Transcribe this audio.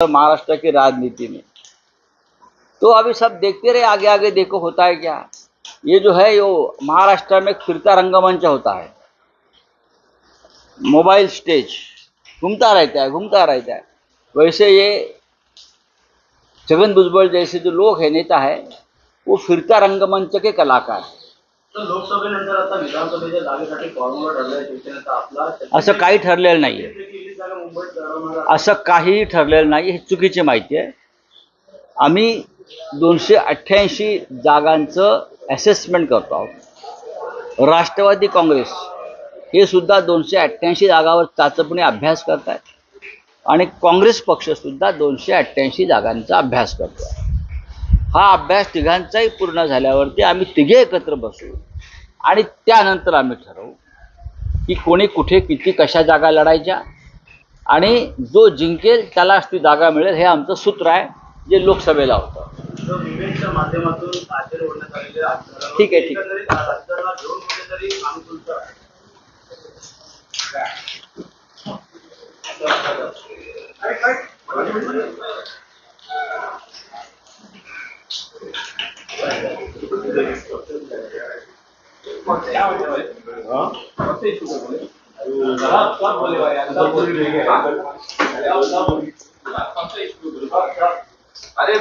महाराष्ट्र की राजनीति में। तो अभी सब देखते रहे, आगे आगे देखो होता है क्या। ये जो है यो महाराष्ट्र में फिरता रंगमंच होता है, मोबाइल स्टेज घूमता रहता है। वैसे ये छगन भुजबळ जैसे जो लोग हैं, नेता है, वो फिरता रंगमंच के कलाकार हैं। तर लोकसभेनंतर आता विधानसभेच्या जागेसाठी फॉर्म्युला ठरलाय शिवसेनेचा आपला, असं काही ठरलेलं नाही आहे, असं काहीही ठरलेलं नाही, ही चुकीची माहिती आहे। आम्ही 288 जागांचं असेसमेंट करतो आहोत। राष्ट्रवादी काँग्रेस हे सुद्धा 288 जागावर चाचपणी अभ्यास करत आहेत आणि काँग्रेस पक्षसुद्धा 288 जागांचा अभ्यास करतो आहे। हा अभ्यास तिघांचाही पूर्ण झाल्यावरती आम्ही तिघे एकत्र बसू आणि त्यानंतर आम्ही ठरवू की कोणी कुठे किती कशा जागा लढायच्या आणि जो जिंकेल त्यालाच ती जागा मिळेल, हे आमचं सूत्र आहे जे लोकसभेला होतं। विवेकच्या माध्यमातून आचरण होण्यात आलेले ठीक आहे, ठीक राजकारणाला घेऊन कुठेतरी अनुकूलता अरे